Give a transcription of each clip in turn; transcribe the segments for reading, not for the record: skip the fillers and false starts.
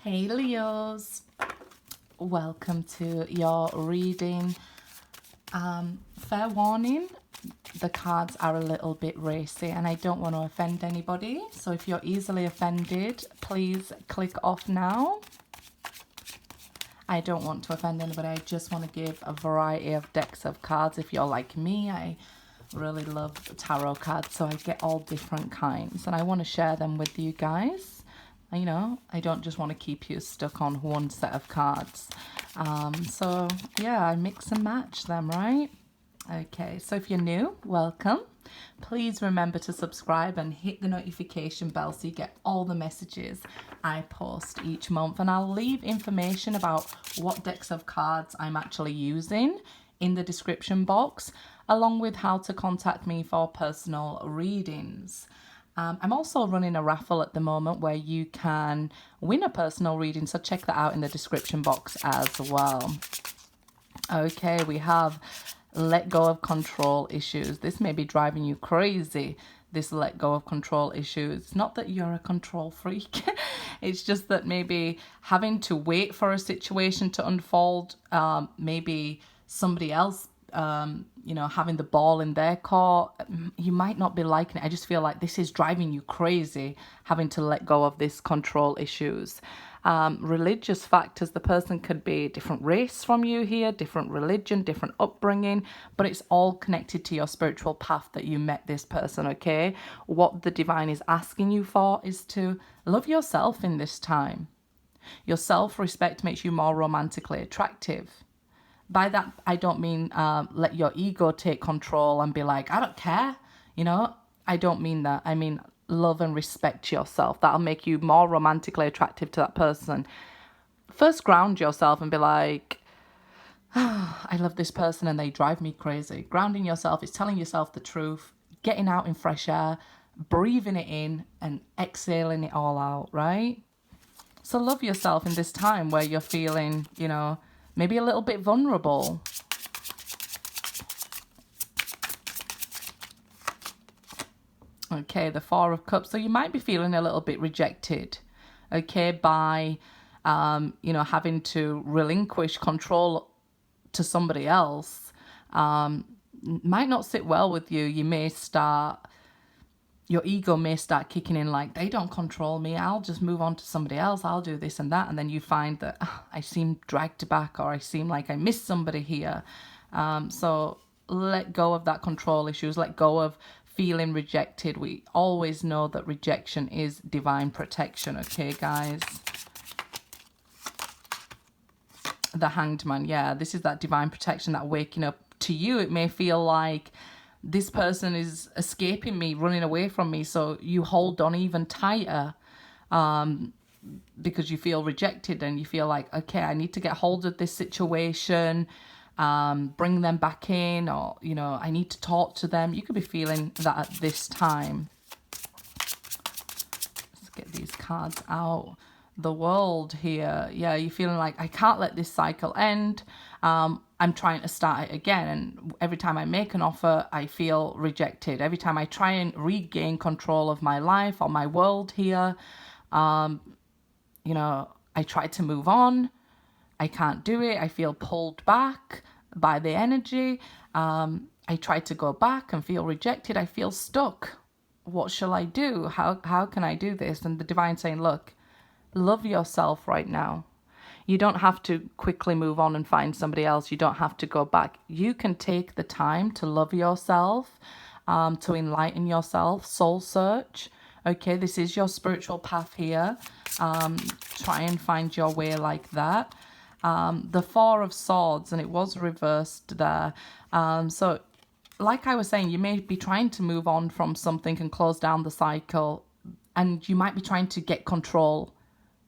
Hey Leos, welcome to your reading. Fair warning, the cards are a little bit racy and I don't want to offend anybody. So if you're easily offended, please click off now. I don't want to offend anybody. I just want to give a variety of decks of cards. If you're like me, I really love tarot cards, so I get all different kinds and I want to share them with you guys. You know, I don't just want to keep you stuck on one set of cards. So yeah, I mix and match them, right? Okay, so if you're new, welcome. Please remember to subscribe and hit the notification bell so you get all the messages I post each month. And I'll leave information about what decks of cards I'm actually using in the description box, along with how to contact me for personal readings. I'm also running a raffle at the moment where you can win a personal reading, so check that out in the description box as well. Okay, we have let go of control issues. This may be driving you crazy, this let go of control issues. Not that you're a control freak. It's just that maybe having to wait for a situation to unfold, maybe somebody else you know, having the ball in their court, you might not be liking it. I just feel like this is driving you crazy, having to let go of this control issues. Religious factors, the person could be a different race from you here, different religion, different upbringing, but it's all connected to your spiritual path that you met this person, okay? What the divine is asking you for is to love yourself in this time. Your self-respect makes you more romantically attractive. By that, I don't mean let your ego take control and be like, I don't care, you know? I don't mean that. I mean, love and respect yourself. That'll make you more romantically attractive to that person. First, ground yourself and be like, I love this person and they drive me crazy. Grounding yourself is telling yourself the truth, getting out in fresh air, breathing it in and exhaling it all out, right? So love yourself in this time where you're feeling, you know, maybe a little bit vulnerable. Okay, the Four of Cups. So you might be feeling a little bit rejected, okay, by, you know, having to relinquish control to somebody else. Might not sit well with you. You may start, your ego may start kicking in like, they don't control me, I'll just move on to somebody else, I'll do this and that. And then you find that I seem dragged back, or I seem like I missed somebody here. So let go of that control issues, let go of feeling rejected. We always know that rejection is divine protection, okay, guys? The Hanged Man, yeah, this is that divine protection, that waking up. To you, it may feel like this person is escaping me, running away from me, so you hold on even tighter because you feel rejected and you feel like, okay, I need to get hold of this situation, bring them back in, or, you know, I need to talk to them. You could be feeling that at this time. Let's get these cards out. The World here. Yeah, you're feeling like, I can't let this cycle end. I'm trying to start it again, and every time I make an offer, I feel rejected. Every time I try and regain control of my life or my world here, you know, I try to move on. I can't do it. I feel pulled back by the energy. I try to go back and feel rejected. I feel stuck. What shall I do? How can I do this? And the divine saying, look, love yourself right now. You don't have to quickly move on and find somebody else. You don't have to go back. You can take the time to love yourself, to enlighten yourself, soul search. Okay, this is your spiritual path here. Try and find your way like that. The Four of Swords, and it was reversed there. So like I was saying, you may be trying to move on from something and close down the cycle, and you might be trying to get control,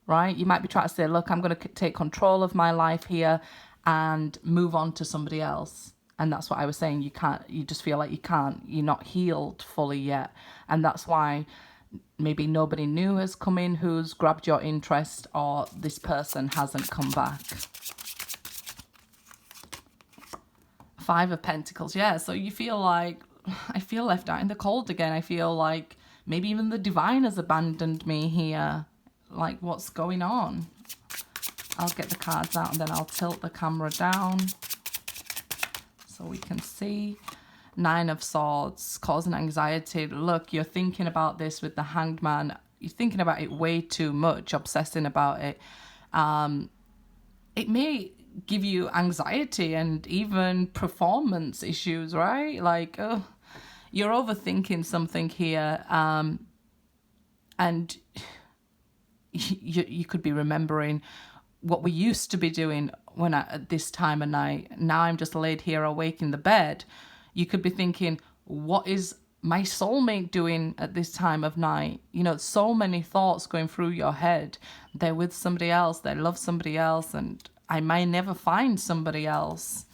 right? You might be trying to say, look, I'm going to take control of my life here and move on to somebody else. And that's what I was saying. You can't, you just feel like you can't, you're not healed fully yet. And that's why maybe nobody new has come in who's grabbed your interest, or this person hasn't come back. Five of Pentacles. Yeah, so you feel like, I feel left out in the cold again. I feel like maybe even the divine has abandoned me here. Like, what's going on? I'll get the cards out and then I'll tilt the camera down so we can see. 9 of Swords, causing anxiety. Look, you're thinking about this with the Hanged Man. You're thinking about it way too much, obsessing about it. It may give you anxiety and even performance issues, right? Like, oh, you're overthinking something here. And you could be remembering what we used to be doing at this time of night. Now I'm just laid here awake in the bed. You could be thinking, what is my soulmate doing at this time of night? You know, so many thoughts going through your head. They're with somebody else, they love somebody else, and I may never find somebody else.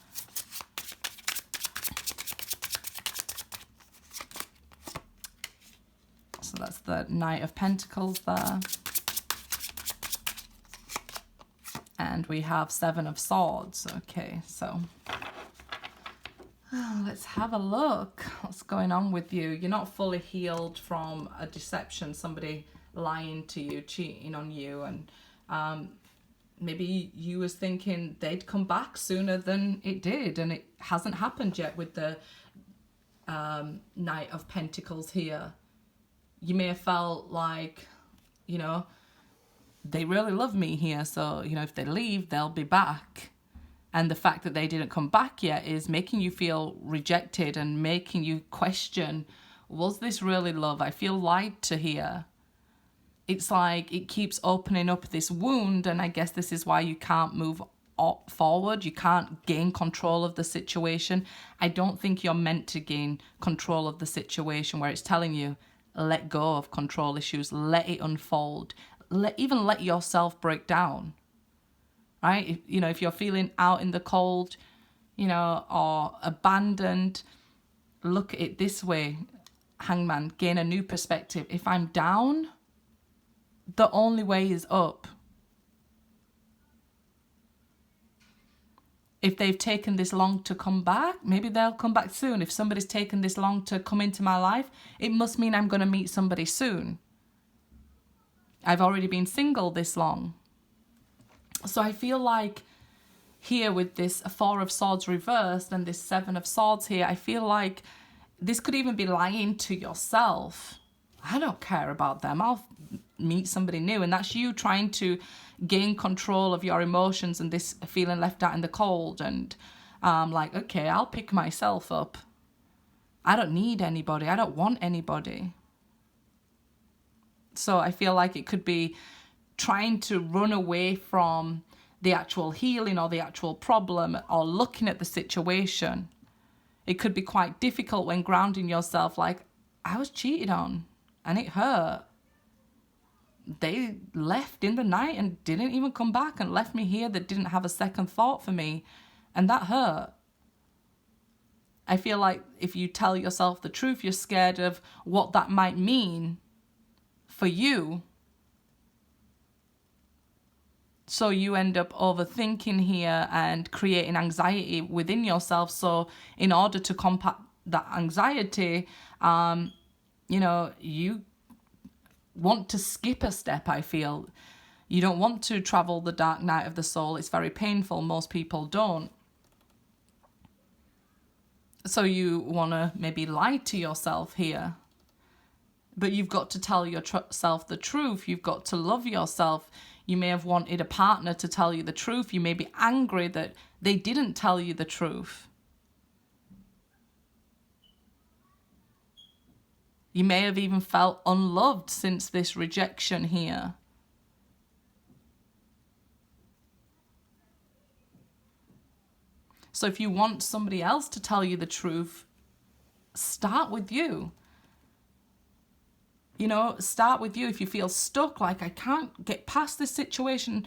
So that's the Knight of Pentacles there. And we have 7 of Swords. Okay, so let's have a look. What's going on with you? You're not fully healed from a deception, somebody lying to you, cheating on you, and maybe you was thinking they'd come back sooner than it did, and it hasn't happened yet with the Knight of Pentacles here. You may have felt like, you know, they really love me here, so, you know, if they leave, they'll be back. And the fact that they didn't come back yet is making you feel rejected and making you question, was this really love? I feel lied to here. It's like it keeps opening up this wound, and I guess this is why you can't move forward. You can't gain control of the situation. I don't think you're meant to gain control of the situation where it's telling you, let go of control issues, let it unfold, even let yourself break down. Right? You know, if you're feeling out in the cold, you know, or abandoned, look at it this way, Hangman, gain a new perspective. If I'm down, the only way is up. If they've taken this long to come back, maybe they'll come back soon. If somebody's taken this long to come into my life, it must mean I'm going to meet somebody soon. I've already been single this long. So I feel like here with this 4 of Swords reversed and this 7 of Swords here, I feel like this could even be lying to yourself. I don't care about them. I'll meet somebody new. And that's you trying to gain control of your emotions and this feeling left out in the cold. And like, okay, I'll pick myself up. I don't need anybody. I don't want anybody. So I feel like it could be trying to run away from the actual healing or the actual problem or looking at the situation. It could be quite difficult when grounding yourself, like, I was cheated on and it hurt. They left in the night and didn't even come back and left me here that didn't have a second thought for me, and that hurt. I feel like if you tell yourself the truth, you're scared of what that might mean for you. So you end up overthinking here and creating anxiety within yourself. So in order to combat that anxiety, you know, you want to skip a step, I feel. You don't want to travel the dark night of the soul. It's very painful. Most people don't. So you want to maybe lie to yourself here. But you've got to tell yourself the truth. You've got to love yourself. You may have wanted a partner to tell you the truth. You may be angry that they didn't tell you the truth. You may have even felt unloved since this rejection here. So if you want somebody else to tell you the truth, start with you. You know, start with you. If you feel stuck, like I can't get past this situation,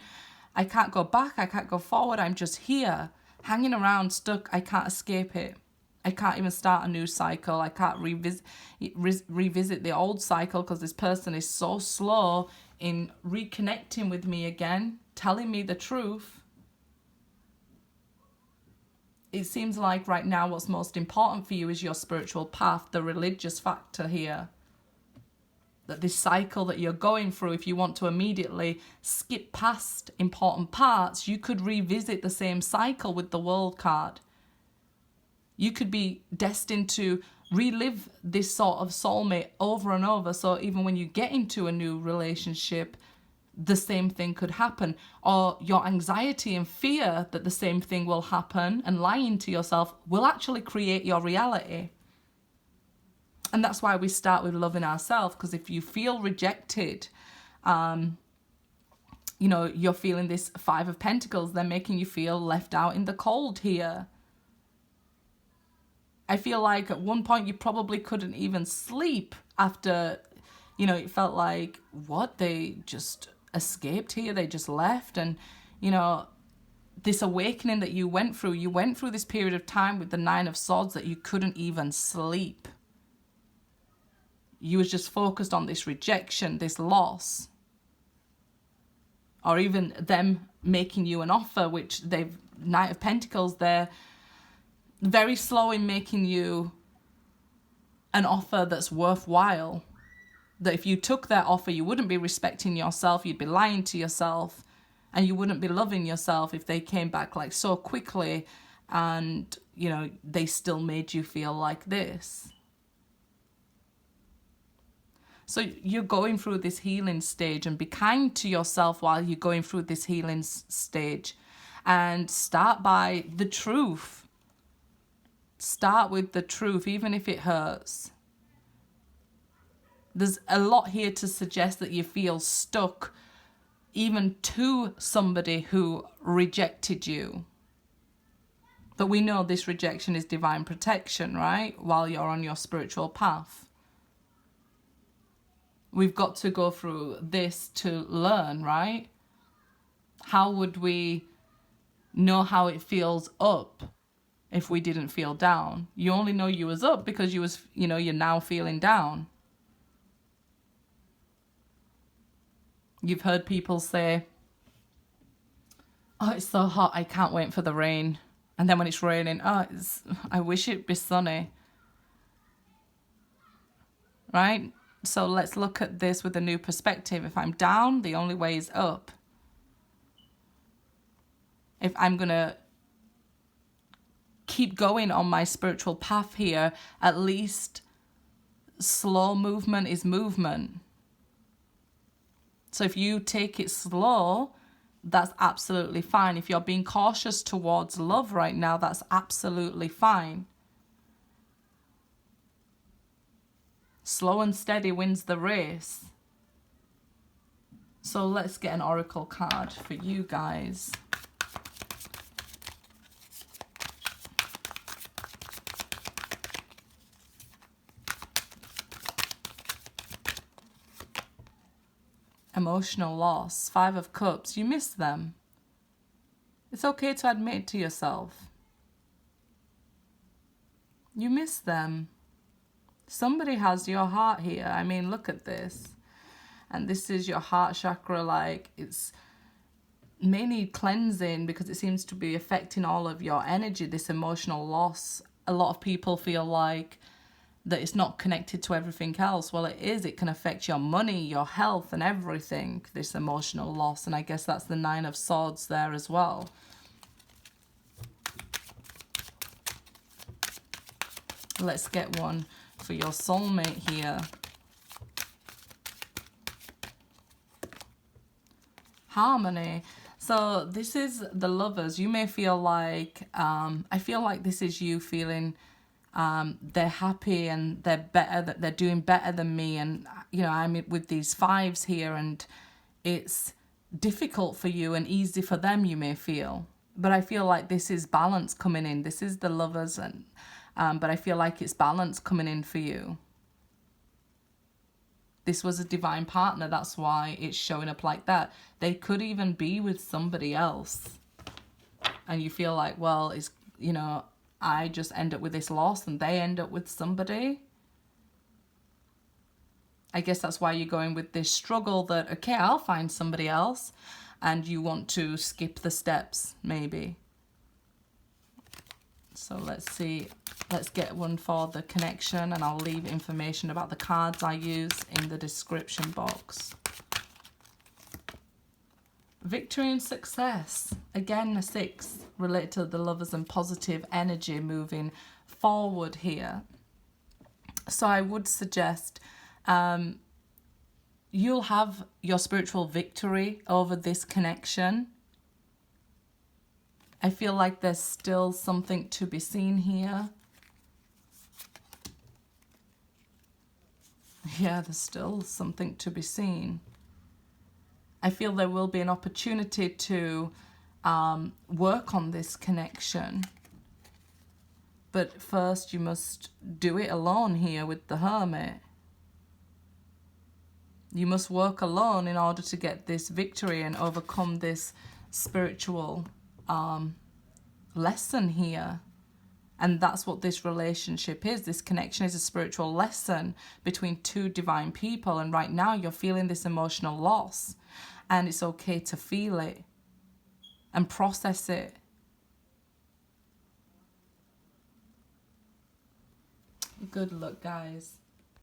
I can't go back, I can't go forward, I'm just here, hanging around, stuck, I can't escape it. I can't even start a new cycle. I can't revisit the old cycle because this person is so slow in reconnecting with me again, telling me the truth. It seems like right now what's most important for you is your spiritual path, the religious factor here. that this cycle that you're going through, if you want to immediately skip past important parts, you could revisit the same cycle with the World card. You could be destined to relive this sort of soulmate over and over. So even when you get into a new relationship, the same thing could happen. Or your anxiety and fear that the same thing will happen and lying to yourself will actually create your reality. And that's why we start with loving ourselves, because if you feel rejected, you know, you're feeling this Five of Pentacles, they're making you feel left out in the cold here. I feel like at one point you probably couldn't even sleep after, you know, it felt like, what, they just escaped here, they just left. And, you know, this awakening that you went through this period of time with the Nine of Swords that you couldn't even sleep. You was just focused on this rejection, this loss. Or even them making you an offer, which they've, Knight of Pentacles, they're very slow in making you an offer that's worthwhile. That if you took their offer, you wouldn't be respecting yourself, you'd be lying to yourself, and you wouldn't be loving yourself if they came back like so quickly and, you know, they still made you feel like this. So you're going through this healing stage, and be kind to yourself while you're going through this healing stage. And start by the truth. Start with the truth, even if it hurts. There's a lot here to suggest that you feel stuck, even to somebody who rejected you. But we know this rejection is divine protection, right? While you're on your spiritual path. We've got to go through this to learn, right? How would we know how it feels up if we didn't feel down? You only know you was up because you was, you know, you're now feeling down. You've heard people say, oh, it's so hot, I can't wait for the rain. And then when it's raining, oh, I wish it'd be sunny. Right? So let's look at this with a new perspective. If I'm down, the only way is up. If I'm going to keep going on my spiritual path here, at least slow movement is movement. So if you take it slow, that's absolutely fine. If you're being cautious towards love right now, that's absolutely fine. Slow and steady wins the race. So let's get an oracle card for you guys. Emotional loss. Five of Cups. You miss them. It's okay to admit to yourself. You miss them. Somebody has your heart here. I mean, look at this. And this is your heart chakra. Like, it's mainly cleansing because it seems to be affecting all of your energy, this emotional loss. A lot of people feel like that it's not connected to everything else. Well, it is. It can affect your money, your health, and everything, this emotional loss. And I guess that's the Nine of Swords there as well. Let's get one for your soulmate here. Harmony. So this is the Lovers. You may feel like, I feel like this is you feeling they're happy and they're better, that they're doing better than me. And, you know, I'm with these fives here and it's difficult for you and easy for them, you may feel. But I feel like this is balance coming in. This is the Lovers, and but I feel like it's balance coming in for you. This was a divine partner. That's why it's showing up like that. They could even be with somebody else. And you feel like, well, it's, you know, I just end up with this loss and they end up with somebody. I guess that's why you're going with this struggle that, okay, I'll find somebody else. And you want to skip the steps, maybe. So let's see, let's get one for the connection, and I'll leave information about the cards I use in the description box. Victory and success. Again, a 6 related to the Lovers and positive energy moving forward here. So I would suggest you'll have your spiritual victory over this connection. I feel like there's still something to be seen here. Yeah, there's still something to be seen. I feel there will be an opportunity to work on this connection. But first you must do it alone here with the Hermit. You must work alone in order to get this victory and overcome this spiritual lesson here. And that's what this relationship is. This connection is a spiritual lesson between two divine people. And right now you're feeling this emotional loss. And it's okay to feel it and process it. Good luck, guys.